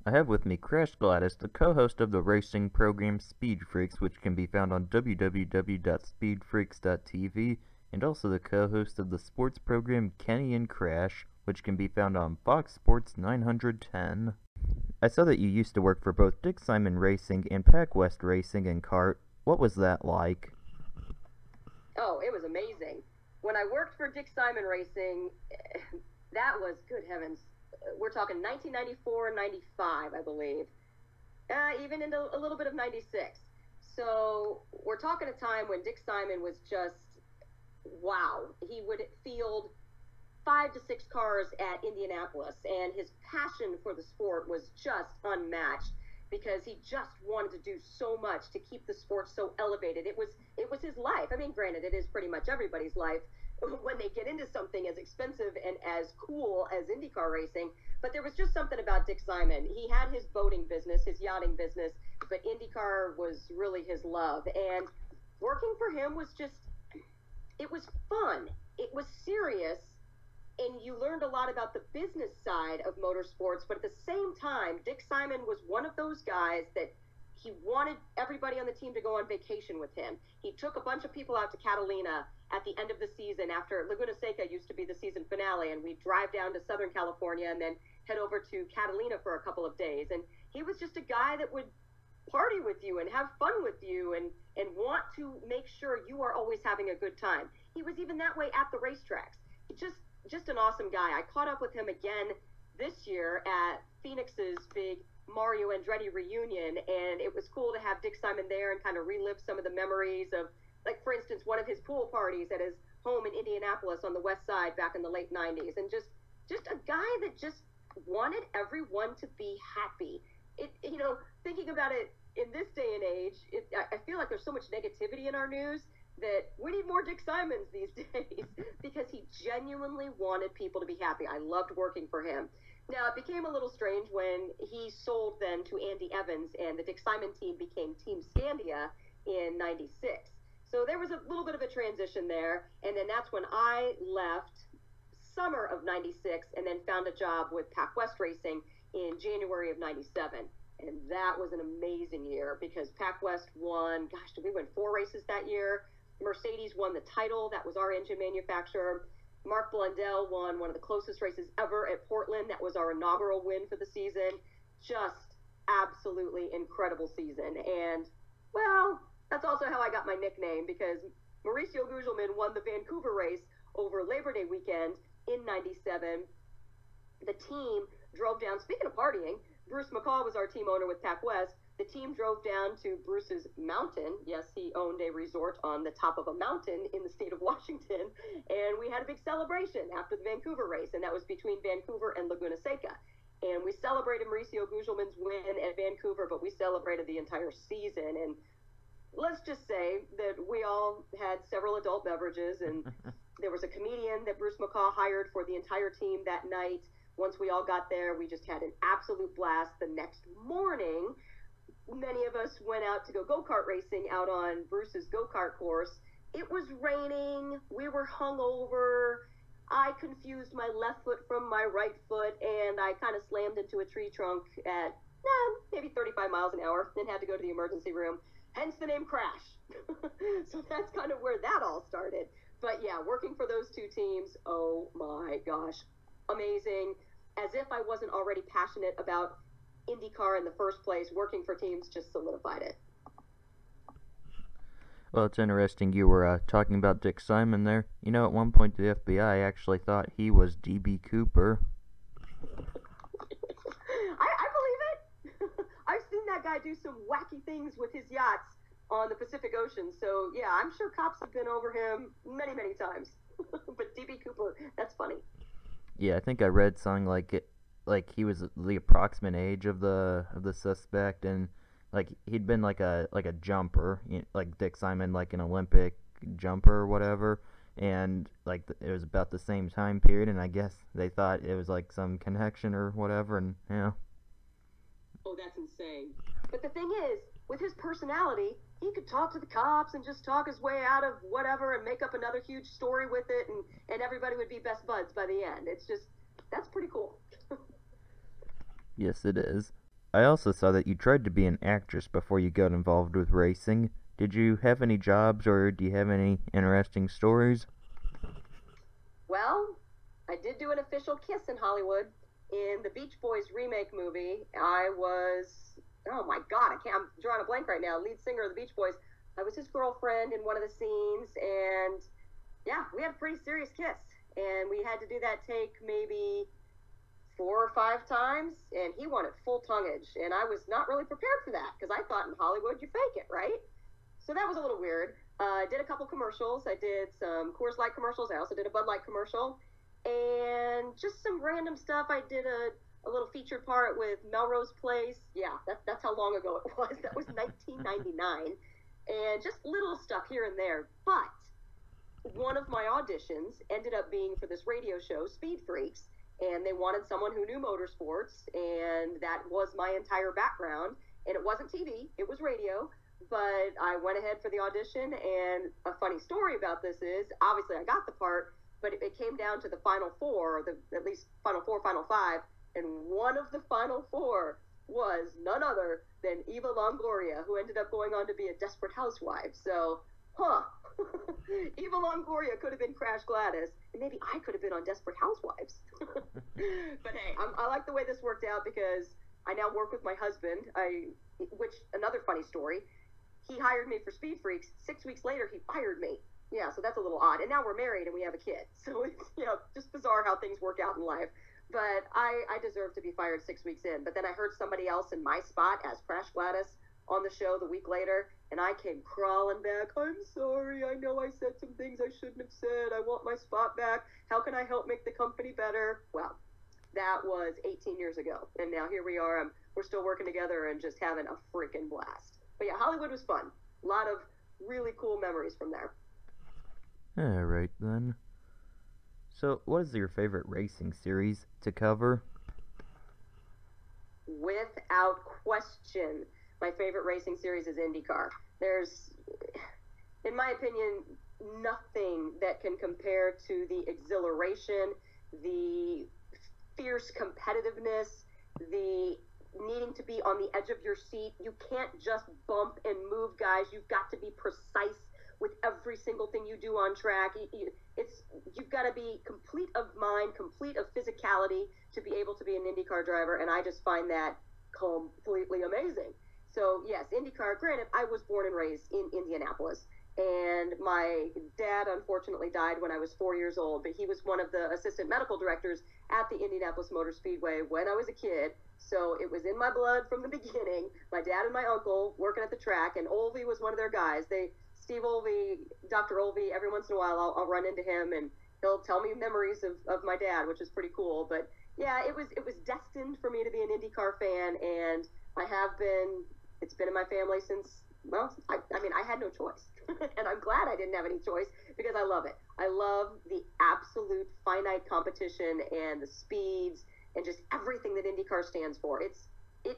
I have with me Crash Gladys, the co-host of the racing program Speed Freaks, which can be found on www.speedfreaks.tv, and also the co-host of the sports program Kenny and Crash, which can be found on Fox Sports 910. I saw that you used to work for both Dick Simon Racing and Pac West Racing and Kart. What was that like? Oh, it was amazing. When I worked for Dick Simon Racing, that was, good heavens, we're talking 1994 and 95, I believe, even into a little bit of 96. So we're talking a time when Dick Simon was just, wow. He would field 5 to 6 cars at Indianapolis, and his passion for the sport was just unmatched because he just wanted to do so much to keep the sport so elevated. It was his life. I mean, granted, it is pretty much everybody's life when they get into something as expensive and as cool as IndyCar racing. But there was just something about Dick Simon. He had his boating business, his yachting business, but IndyCar was really his love. And working for him was just, it was fun. It was serious. And you learned a lot about the business side of motorsports. But at the same time, Dick Simon was one of those guys that he wanted everybody on the team to go on vacation with him. He took a bunch of people out to Catalina at the end of the season after Laguna Seca used to be the season finale, and we'd drive down to Southern California and then head over to Catalina for a couple of days. And he was just a guy that would party with you and have fun with you and want to make sure you are always having a good time. He was even that way at the racetracks. Just an awesome guy. I caught up with him again this year at Phoenix's big Mario Andretti reunion, and it was cool to have Dick Simon there and kind of relive some of the memories of, like, for instance, one of his pool parties at his home in Indianapolis on the west side back in the late 90s. And just a guy that just wanted everyone to be happy. Thinking about it in this day and age, I feel like there's so much negativity in our news that we need more Dick Simons these days because he genuinely wanted people to be happy. I loved working for him. Now, it became a little strange when he sold then to Andy Evans, and the Dick Simon team became Team Scandia in 96. So there was a little bit of a transition there, and then that's when I left summer of 96 and then found a job with Pac West Racing in January of 97. And that was an amazing year because Pac West won, gosh, did we win 4 races that year? Mercedes won the title. That was our engine manufacturer. Mark Blundell won one of the closest races ever at Portland. That was our inaugural win for the season. Just absolutely incredible season. And, well, that's also how I got my nickname because Mauricio Gugelmin won the Vancouver race over Labor Day weekend in 97. The team drove down, speaking of partying, Bruce McCall was our team owner with Pac West. The team drove down to Bruce's mountain. Yes, he owned a resort on the top of a mountain in the state of Washington. And we had a big celebration after the Vancouver race, and that was between Vancouver and Laguna Seca. And we celebrated Mauricio Gugelmin's win at Vancouver, but we celebrated the entire season. And let's just say that we all had several adult beverages, and there was a comedian that Bruce McCall hired for the entire team that night. Once we all got there, we just had an absolute blast. The next morning, many of us went out to go go-kart racing out on Bruce's go-kart course. It was raining. We were hungover. I confused my left foot from my right foot, and I kind of slammed into a tree trunk at maybe 35 miles an hour and had to go to the emergency room, hence the name Crash. So that's kind of where that all started. But yeah, working for those two teams, oh my gosh, amazing. As if I wasn't already passionate about IndyCar in the first place, working for teams just solidified it. Well, it's interesting you were talking about Dick Simon there. You know, at one point the FBI actually thought he was D.B. Cooper. I believe it. I've seen that guy do some wacky things with his yachts on the Pacific Ocean. So, yeah, I'm sure cops have been over him many, many times. But D.B. Cooper, that's funny. Yeah, I think I read something like he was the approximate age of the suspect, and like he'd been like a jumper, like Dick Simon, like an Olympic jumper or whatever, and like it was about the same time period, and I guess they thought it was like some connection or whatever, and yeah. Oh, that's insane. But the thing is, with his personality, he could talk to the cops and just talk his way out of whatever and make up another huge story with it, and everybody would be best buds. buds by the end. It's just, that's pretty cool. Yes, it is. I also saw that you tried to be an actress before you got involved with racing. Did you have any jobs or do you have any interesting stories? Well, I did do an official kiss in Hollywood in the Beach Boys remake movie. I was, oh my God, I'm drawing a blank right now. Lead singer of the Beach Boys. I was his girlfriend in one of the scenes, and yeah, we had a pretty serious kiss, and we had to do that take maybe 4 or 5 times, and he wanted full tongage, and I was not really prepared for that because I thought in Hollywood you fake it, right? So that was a little weird. I did a couple commercials. I did some Coors Light commercials. I also did a Bud Light commercial, and just some random stuff. I did a little featured part with Melrose Place. Yeah, that's how long ago it was. That was 1999, and just little stuff here and there. But one of my auditions ended up being for this radio show, Speed Freaks, and they wanted someone who knew motorsports, and that was my entire background. And it wasn't TV, it was radio, but I went ahead for the audition. And a funny story about this is, obviously I got the part, but it came down to the final four, or at least final four, final five, and one of the final four was none other than Eva Longoria, who ended up going on to be a Desperate Housewife. So, Eva Longoria could have been Crash Gladys, and maybe I could have been on Desperate Housewives. But hey, I like the way this worked out because I now work with my husband. Which, another funny story, he hired me for Speed Freaks. 6 weeks later, he fired me. Yeah, so that's a little odd. And now we're married and we have a kid. So it's, just bizarre how things work out in life. But I deserve to be fired 6 weeks in. But then I heard somebody else in my spot as Crash Gladys on the show the week later, and I came crawling back. I'm sorry, I know I said some things I shouldn't have said. I want my spot back. How can I help make the company better? Well, that was 18 years ago, and now here we are. We're still working together and just having a freaking blast. But yeah, Hollywood was fun. A lot of really cool memories from there. All right, then. So, what is your favorite racing series to cover? Without question, my favorite racing series is IndyCar. There's, in my opinion, nothing that can compare to the exhilaration, the fierce competitiveness, the needing to be on the edge of your seat. You can't just bump and move, guys. You've got to be precise with every single thing you do on track. You've got to be complete of mind, complete of physicality to be able to be an IndyCar driver, and I just find that completely amazing. So yes, IndyCar. Granted, I was born and raised in Indianapolis, and my dad unfortunately died when I was 4 years old, but he was one of the assistant medical directors at the Indianapolis Motor Speedway when I was a kid. So it was in my blood from the beginning. My dad and my uncle working at the track, and Olvie was one of their guys. Steve Olvie, Dr. Olvie, every once in a while I'll run into him and he'll tell me memories of my dad, which is pretty cool. But yeah, it was destined for me to be an IndyCar fan, and I have been. It's been in my family since, well, I had no choice. And I'm glad I didn't have any choice because I love it. I love the absolute finite competition and the speeds and just everything that IndyCar stands for. It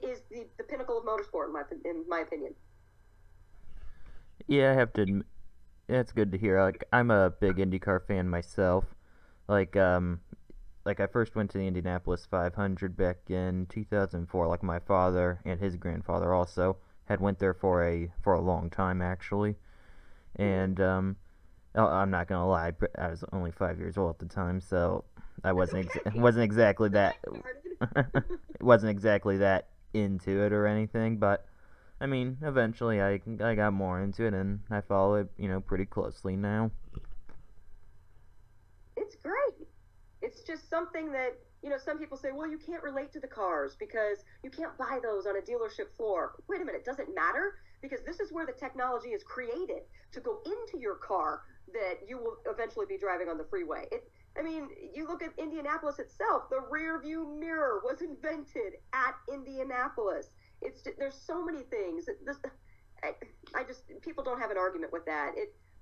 is the pinnacle of motorsport in my opinion. Yeah, I have to admit, it's good to hear. Like, I'm a big IndyCar fan myself. Like I first went to the Indianapolis 500 back in 2004. Like, my father and his grandfather also had went there for a long time, actually. And I'm not gonna lie, I was only 5 years old at the time, so I wasn't exactly that it wasn't exactly that into it or anything. But I mean, eventually I got more into it, and I follow it, pretty closely now. It's great. It's just something that, some people say, well, you can't relate to the cars because you can't buy those on a dealership floor. Wait a minute, does it matter? Because this is where the technology is created to go into your car that you will eventually be driving on the freeway. You look at Indianapolis itself, the rear view mirror was invented at Indianapolis. There's so many things. People don't have an argument with that.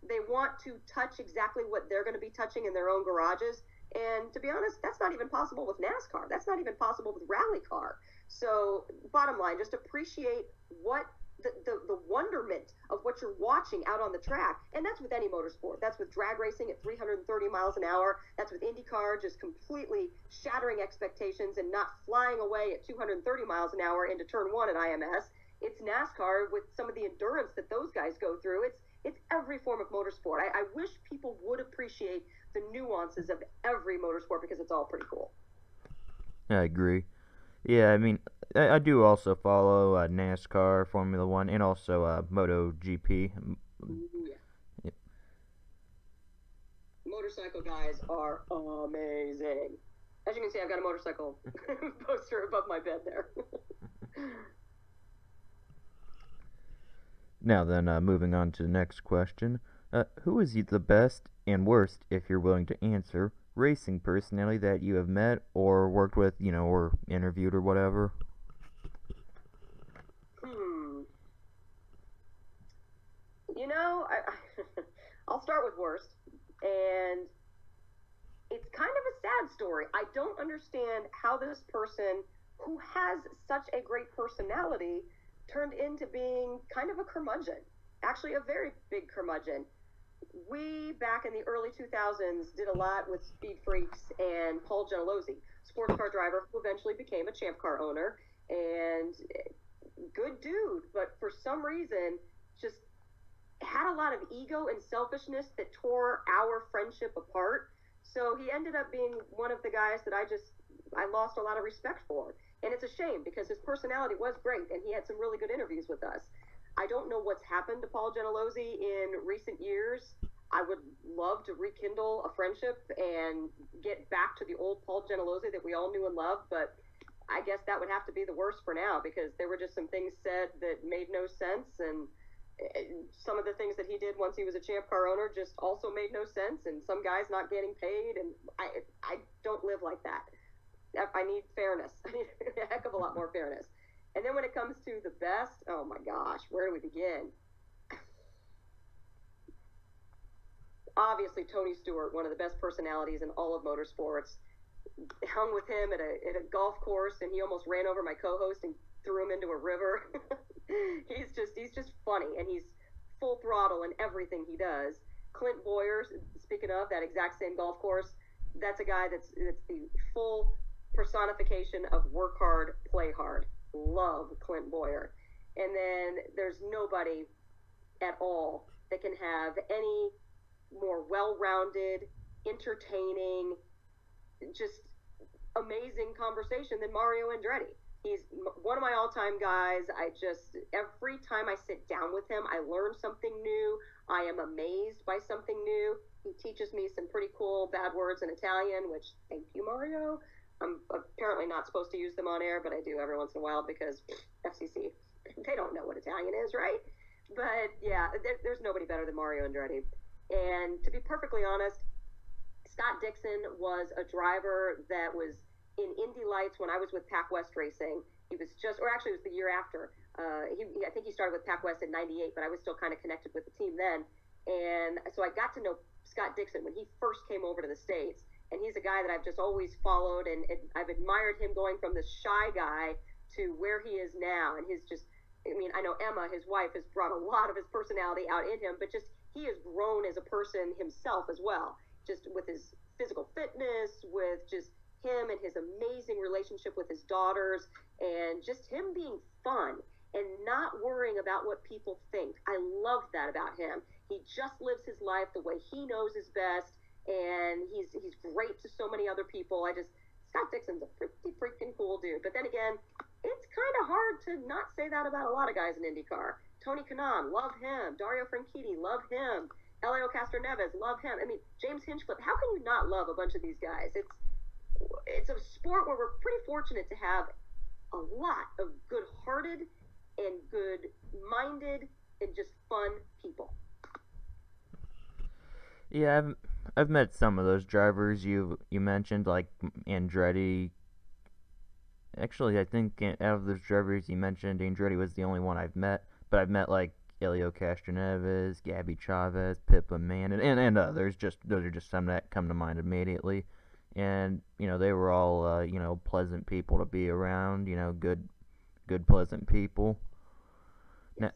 They want to touch exactly what they're going to be touching in their own garages. And to be honest, that's not even possible with NASCAR. That's not even possible with rally car. So bottom line, just appreciate what the wonderment of what you're watching out on the track. And that's with any motorsport. That's with drag racing at 330 miles an hour. That's with IndyCar just completely shattering expectations and not flying away at 230 miles an hour into turn one at IMS. It's NASCAR with some of the endurance that those guys go through. It's every form of motorsport. I wish people would appreciate the nuances of every motorsport because it's all pretty cool. I agree. Yeah, I mean, I do also follow NASCAR, Formula One, and also MotoGP. Yeah. Yep. Motorcycle guys are amazing. As you can see, I've got a motorcycle poster above my bed there. Now then, moving on to the next question. Who is the best and worst, if you're willing to answer, racing personality that you have met or worked with, or interviewed or whatever? I'll start with worst, and it's kind of a sad story. I don't understand how this person, who has such a great personality, turned into being kind of a curmudgeon. Actually, a very big curmudgeon. We, back in the early 2000s, did a lot with Speed Freaks and Paul Gentilozzi, sports car driver who eventually became a Champ Car owner, and good dude, but for some reason just had a lot of ego and selfishness that tore our friendship apart. So he ended up being one of the guys that I lost a lot of respect for. And it's a shame because his personality was great and he had some really good interviews with us. I don't know what's happened to Paul Gentilozzi in recent years. I would love to rekindle a friendship and get back to the old Paul Gentilozzi that we all knew and loved, but I guess that would have to be the worst for now because there were just some things said that made no sense, and some of the things that he did once he was a Champ Car owner just also made no sense, and some guys not getting paid, and I don't live like that. I need fairness. I need a heck of a lot more fairness. And then when it comes to the best, oh my gosh, where do we begin? Obviously, Tony Stewart, one of the best personalities in all of motorsports. Hung with him at a golf course, and he almost ran over my co-host and threw him into a river. He's just funny, and he's full throttle in everything he does. Clint Boyer, speaking of that exact same golf course, that's a guy that's the full personification of work hard, play hard. Love Clint Boyer. And then there's nobody at all that can have any more well-rounded, entertaining, just amazing conversation than Mario Andretti. He's one of my all-time guys. Every time I sit down with him, I learn something new. I am amazed by something new. He teaches me some pretty cool bad words in Italian, which, thank you, Mario. I'm apparently not supposed to use them on air, but I do every once in a while because FCC, they don't know what Italian is, right? But yeah, there's nobody better than Mario Andretti. And to be perfectly honest, Scott Dixon was a driver that was in Indy Lights when I was with Pac West Racing. He was it was the year after. I think he started with Pac West in '98, but I was still kind of connected with the team then. And so I got to know Scott Dixon when he first came over to the States. And he's a guy that I've just always followed, and I've admired him going from this shy guy to where he is now. And I know Emma, his wife, has brought a lot of his personality out in him, but just he has grown as a person himself as well, just with his physical fitness, with just him and his amazing relationship with his daughters, and just him being fun and not worrying about what people think. I love that about him. He just lives his life the way he knows is best, and he's great to so many other people. Scott Dixon's a pretty freaking cool dude. But then again, it's kind of hard to not say that about a lot of guys in IndyCar. Tony Kanaan, love him. Dario Franchitti, love him. Elio Castroneves, love him. I mean, James Hinchcliffe, how can you not love a bunch of these guys? It's a sport where we're pretty fortunate to have a lot of good-hearted and good-minded and just fun people. Yeah, I've met some of those drivers you mentioned, like Andretti. Actually, I think out of those drivers you mentioned, Andretti was the only one I've met. But I've met like Elio Castroneves, Gabby Chavez, Pippa Mann, and others. Those are just some that come to mind immediately. And they were all pleasant people to be around. Good pleasant people. Yes.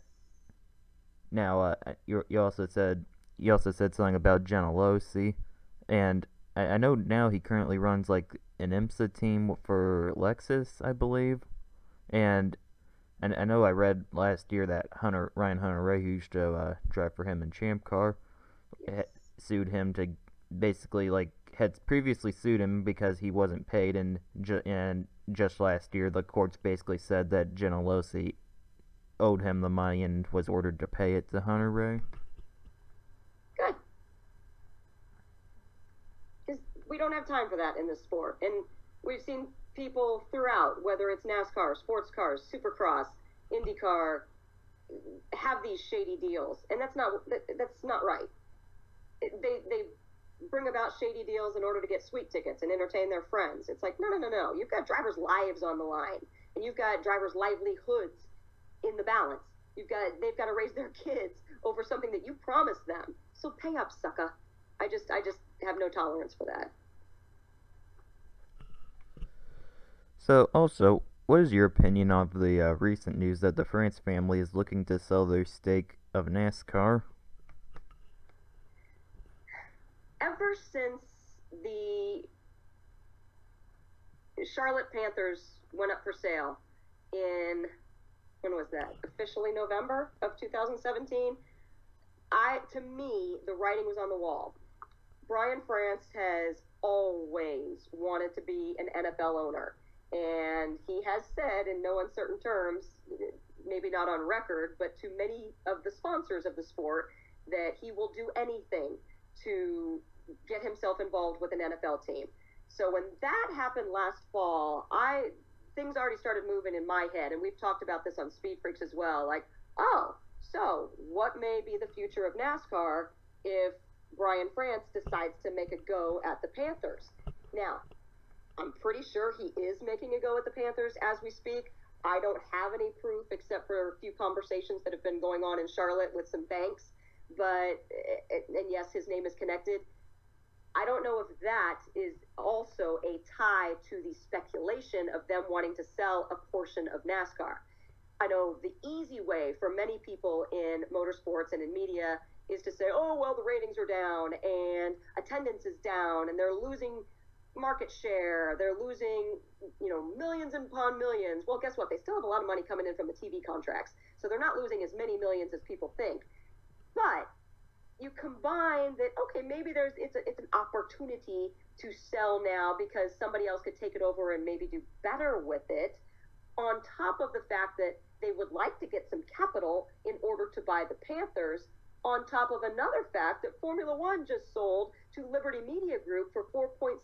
Now, you also said something about Genelosi, and I know now he currently runs like an IMSA team for Lexus, I believe, and I know I read last year that Ryan Hunter-Reay, who used to drive for him in Champ Car, Yes. sued him to basically like had previously sued him because he wasn't paid, and just last year the courts basically said that Genelosi owed him the money and was ordered to pay it to Hunter-Reay. Good. Because we don't have time for that in this sport. And we've seen people throughout, whether it's NASCAR, sports cars, Supercross, IndyCar, have these shady deals, and that's not right. They bring about shady deals in order to get sweet tickets and entertain their friends. It's like, no, no, no, no. You've got drivers' lives on the line, and you've got drivers' livelihoods in the balance. They've got to raise their kids over something that you promised them. So pay up, sucker. I just have no tolerance for that. So, also, what is your opinion of the recent news that the France family is looking to sell their stake of NASCAR? Ever since the Charlotte Panthers went up for sale in, when was that? Officially November of 2017. To me, the writing was on the wall. Brian France has always wanted to be an NFL owner. And he has said in no uncertain terms, maybe not on record, but to many of the sponsors of the sport, that he will do anything to get himself involved with an NFL team. So when that happened last fall, things already started moving in my head, and we've talked about this on Speed Freaks as well. Like, oh, so what may be the future of NASCAR if Brian France decides to make a go at the Panthers? Now, I'm pretty sure he is making a go at the Panthers as we speak. I don't have any proof except for a few conversations that have been going on in Charlotte with some banks. And yes, his name is connected. I don't know if that is also a tie to the speculation of them wanting to sell a portion of NASCAR. I know the easy way for many people in motorsports and in media is to say, oh, well, the ratings are down and attendance is down and they're losing market share, they're losing, millions upon millions. Well, guess what? They still have a lot of money coming in from the TV contracts. So they're not losing as many millions as people think. But you combine that, okay, maybe it's an opportunity to sell now because somebody else could take it over and maybe do better with it, on top of the fact that they would like to get some capital in order to buy the Panthers, on top of another fact that Formula One just sold to Liberty Media Group for $4.6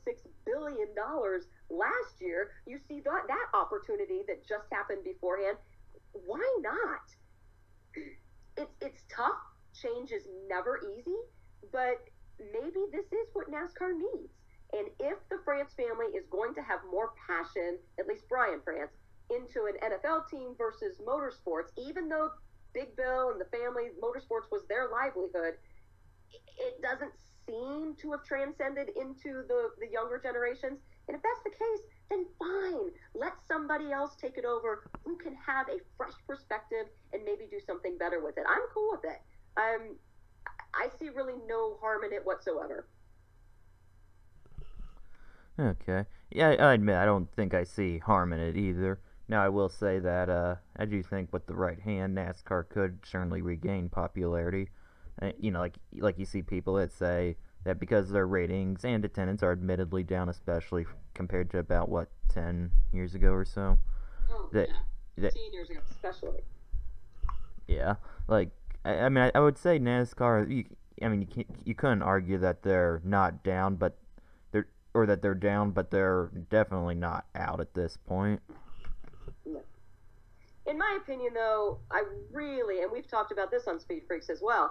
billion last year. You see that opportunity that just happened beforehand. Why not? It's tough. Change is never easy, but maybe this is what NASCAR needs. And if the France family is going to have more passion, at least Brian France, into an NFL team versus motorsports, even though Big Bill and the family, motorsports was their livelihood, it doesn't seem to have transcended into the younger generations. And if that's the case, then fine. Let somebody else take it over who can have a fresh perspective and maybe do something better with it. I'm cool with it. I see really no harm in it whatsoever. Okay. Yeah, I admit I don't think I see harm in it either. Now, I will say that I do think with the right hand, NASCAR could certainly regain popularity. Like you see people that say that because their ratings and attendance are admittedly down, especially compared to about, 10 years ago or so? Oh, that, yeah. 15 years ago, especially. Yeah, like, I would say NASCAR, you couldn't argue that they're not down, but they're down, but they're definitely not out at this point. No. In my opinion, though, I really, and we've talked about this on Speed Freaks as well,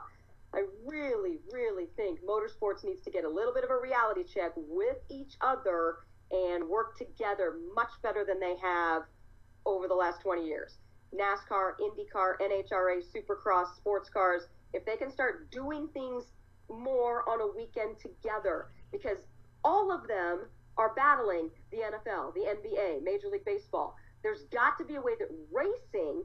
I really, really think motorsports needs to get a little bit of a reality check with each other and work together much better than they have over the last 20 years. NASCAR, IndyCar, NHRA, Supercross, sports cars, if they can start doing things more on a weekend together, because all of them are battling the NFL, the NBA, Major League Baseball. There's got to be a way that racing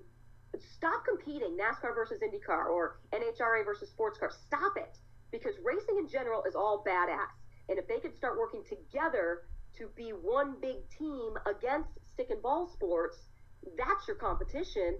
Stop competing NASCAR versus IndyCar or NHRA versus sports car. Stop it, because racing in general is all badass. And if they could start working together to be one big team against stick and ball sports, that's your competition.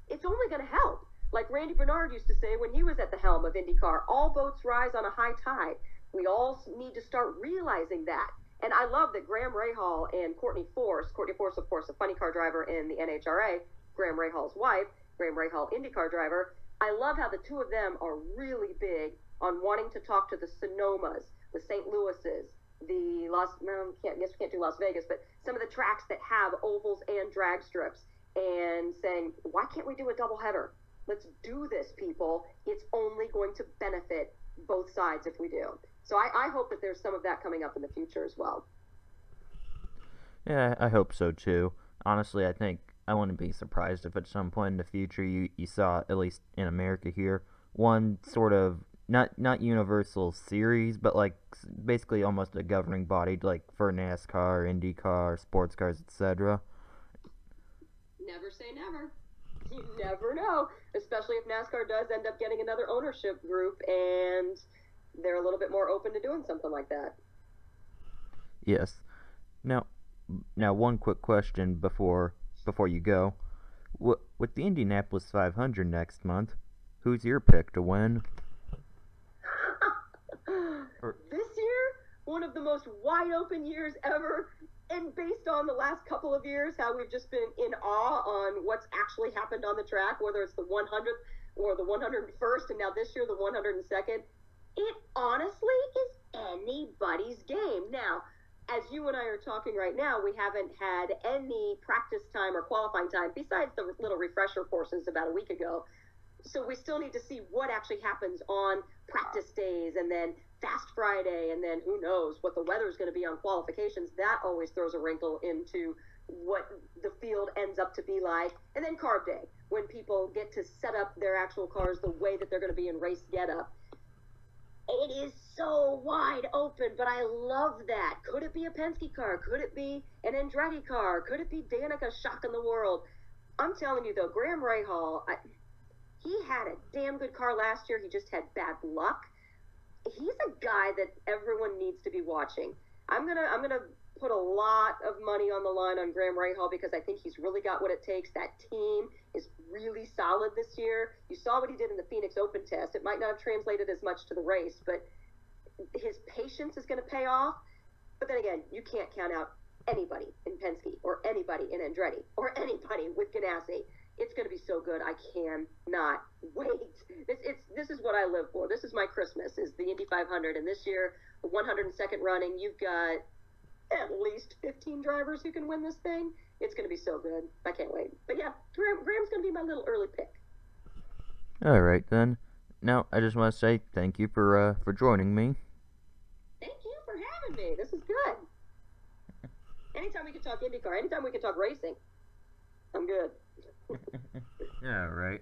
It's only going to help. Like Randy Bernard used to say when he was at the helm of IndyCar, all boats rise on a high tide. We all need to start realizing that. And I love that Graham Rahal and Courtney Force, of course, a funny car driver in the NHRA, Graham Rahal's wife, Graham Rahal, IndyCar driver. I love how the two of them are really big on wanting to talk to the Sonomas, the St. Louis's, the I guess we can't do Las Vegas, but some of the tracks that have ovals and drag strips, and saying, why can't we do a doubleheader? Let's do this, people. It's only going to benefit both sides if we do. So I hope that there's some of that coming up in the future as well. Yeah, I hope so too. Honestly, I think I wouldn't be surprised if at some point in the future you saw, at least in America here, one sort of not universal series, but like basically almost a governing body, like for NASCAR, IndyCar, sports cars, etc. Never say never. You never know, especially if NASCAR does end up getting another ownership group and they're a little bit more open to doing something like that. Yes. Now one quick question before you go. With the Indianapolis 500 next month, who's your pick to win? This year, one of the most wide open years ever, and based on the last couple of years, how we've just been in awe on what's actually happened on the track, whether it's the 100th or the 101st, and now this year the 102nd, it honestly is anybody's game. Now, as you and I are talking right now, we haven't had any practice time or qualifying time besides the little refresher courses about a week ago. So we still need to see what actually happens on practice days, and then Fast Friday, and then who knows what the weather is going to be on qualifications. That always throws a wrinkle into what the field ends up to be like. And then Carb Day, when people get to set up their actual cars the way that they're going to be in race getup. It is so wide open, but I love that. Could it be a Penske car? Could it be an Andretti car? Could it be Danica shocking the world? I'm telling you, though, Graham Rahal, he had a damn good car last year. He just had bad luck. He's a guy that everyone needs to be watching. I'm gonna put a lot of money on the line on Graham Rahal because I think he's really got what it takes. That team is really solid this year. You saw what he did in the Phoenix Open test. It might not have translated as much to the race, but his patience is going to pay off. But then again, you can't count out anybody in Penske or anybody in Andretti or anybody with Ganassi. It's going to be so good. I cannot wait. This is what I live for. This is my Christmas, is the Indy 500. And this year, the 102nd running, you've got at least 15 drivers who can win this thing. It's going to be so good. I can't wait. But yeah, Graham's going to be my little early pick. All right, then. Now, I just want to say thank you for joining me. Thank you for having me. This is good. Anytime we can talk IndyCar, anytime we can talk racing, I'm good. Yeah, right.